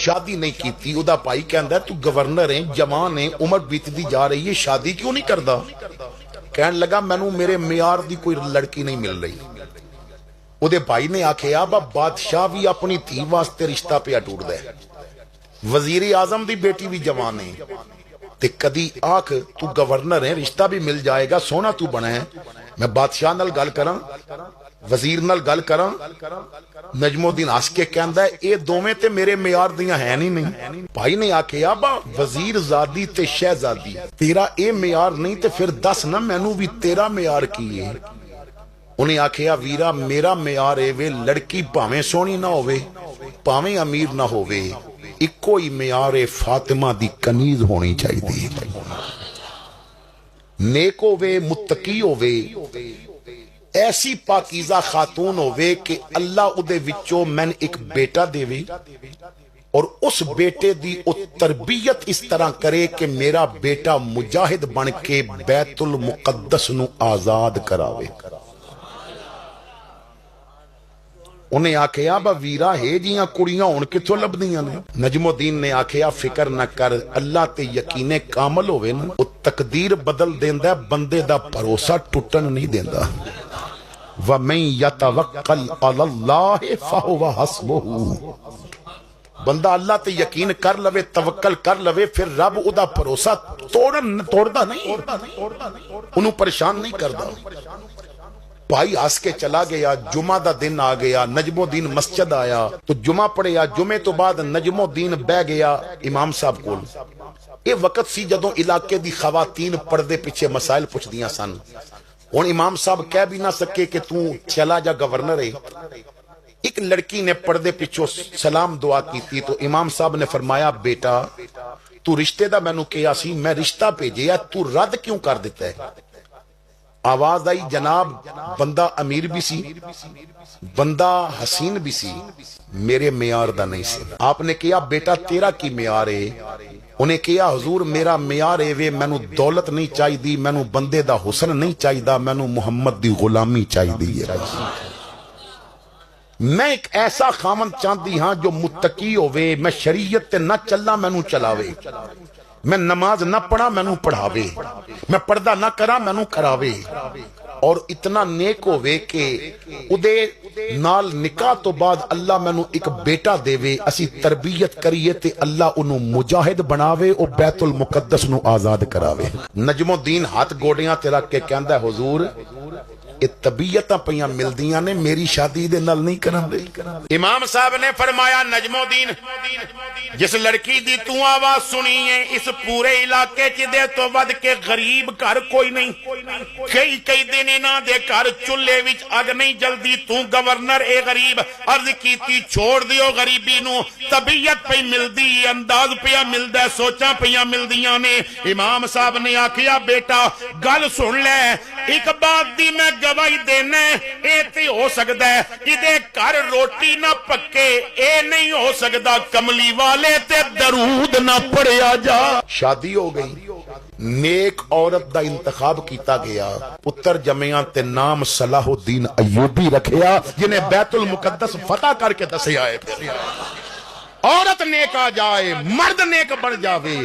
شادی نہیں کیتی، ادا بھائی کہندا تو گورنر ہے، جوان ہے، عمر بیتدی جا رہی ہے، شادی کیوں نہیں کردا؟ کہن لگا مینوں میرے معیار دی کوئی لڑکی نہیں مل رہی۔ اودے بھائی نے آکھیا با بادشاہ بھی اپنی تھی واسطے رشتہ پہ ٹوٹ دے، وزیر اعظم دی بیٹی بھی جوان ہے، تے کدی آکھ تو گورنر ہے، رشتہ بھی مل جائے گا، سونا تو بنا ہے، میں بادشاہ نال گل کراں، وزیر نال گل کراں۔ نجم الدین ہس کے کہندا ہے اے دوویں تے میرے معیار دیاں ہیں نہیں۔ بھائی نے آکھیا با وزیر زادی تے شہزادی تیرا اے معیار نہیں تے پھر دس نا مینوں بھی تیرا معیار کی ہے؟ انہیں آکھیا ویرا میرا معیار اے وے لڑکی پاویں سونی نہ ہووے پاویں امیر نہ ہووے، اکو ہی معیار فاطمہ دی کنیز ہونی چاہیے، نیک ہووے، متقی ہووے، ایسی پاکیزہ خاتون ہووے کہ اللہ ادے وچوں میں ایک بیٹا دے وے اور اس بیٹے دی او تربیت اس طرح کرے کہ میرا بیٹا مجاہد بن کے بیت المقدس نو آزاد کراوے۔ انہیں آکھیا با ویرا ہے جیاں کڑیاں ہون کتھوں لبدیاں نے؟ نجم الدین نے آکھیا فکر نہ کر، اللہ تے یقین کامل ہوئے نا، وہ تقدیر بدل دیندہ ہے، بندے دا بھروسہ ٹوٹن نہیں دیندہ۔ وَمَن يَتَوَکَّلْ عَلَى اللَّهِ فَهُوَ حَسْبُهُ، بندہ اللہ تے یقین کر لوے، توکل کر لوے، پھر رب ادا بھروسہ توڑدا نہیں، انہوں پریشان نہیں کردا۔ بھائی ہس کے چلا گیا، جمعہ دا دن آ گیا، نجم الدین مسجد آیا تو جمعہ پڑھیا، جمعے تو بعد نجم الدین بہ گیا امام صاحب کول۔ یہ وقت سی جدوں علاقے دی خواتین پردے پیچھے مسائل پوچھ دیاں سن، ہن امام صاحب کہہ بھی نہ سکے کہ تو چلا جا گورنر ہے۔ ایک لڑکی نے پردے پیچھوں سلام دعا کی تھی تو امام صاحب نے فرمایا بیٹا تو رشتے دا مینوں کہیا سی، میں رشتہ بھیجیا، تو رد کیوں کر دیتا ہے؟ آواز آئی جناب بندہ امیر بھی سی، بندہ حسین بھی سی، میرے معیار دا نہیں سی۔ آپ نے کہا بیٹا تیرا کی معیار ہے؟ انہیں کہا حضور میرا معیار ہے وے مینوں دولت نہیں چاہی دی، مینوں بندے دا حسن نہیں چاہی دا، مینوں محمد دی غلامی چاہی دی ہے۔ میں ایک ایسا خامن چاہتی ہاں جو متقی ہوئے، میں شریعت تے نہ چلا مینوں چلاوے، میں نماز نہ پڑھا مینوں پڑھاوے، میں پردہ نہ کرا مینوں کراوے، اور اتنا نیک ہوئے کہ ادے نال نکاح تو بعد اللہ مینوں ایک بیٹا دے وے، اسی تربیت کریے تے اللہ انہوں مجاہد بناوے اور بیت المقدس نو آزاد کراوے۔ نجم الدین ہاتھ گوڑیاں تے رکھ کے کہندا ہے حضور یہ طبیعتاں پیاں ملدیاں نے، میری شادی دے نال نہیں کرن دے۔ امام صاحب نے فرمایا نجم الدین جس لڑکی دی تو آواز سنی ہے اس پورے علاقے چ دے تو ود کے غریب گھر کوئی نہیں، کئی دن انہاں دے گھر چولہے وچ اگ نہیں جلدی، تو گورنر اے غریب عرض کیتی چھوڑ دیو غریبی نو، طبیعت پہ ملدی، انداز پہ ملدا، سوچاں پہ ملدیاں نے۔ امام صاحب نے آکھیا بیٹا گل سن لے، ایک بات دی میں گواہی دینا ہے، اے تے ہو سکتا ہے ادے گھر روٹی نہ پکے، اے نہیں ہو سکتا کملی والے تے درود نہ پڑھیا جا۔ شادی ہو گئی، نیک عورت دا انتخاب کیتا گیا، پتر جمعیاں تے نام صلاح الدین ایوبی رکھیا جنہیں بیت المقدس فتح کر کے دسیا ہے۔ عورت نیک آ جائے، مرد نیک بن جاوے،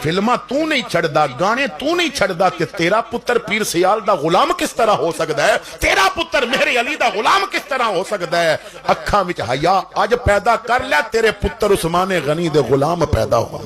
فلماں تو نہیں چھڑدا، گانے تو نہیں چھڑدا، کہ تیرا پتر پیر سیال دا غلام کس طرح ہو سکتا ہے، تیرا پتر مہر علی دا غلام کس طرح ہو سکتا ہے۔ اکھاں وچ حیا اج پیدا کر لے، تیرے پتر عثمان غنی دے غلام پیدا ہو۔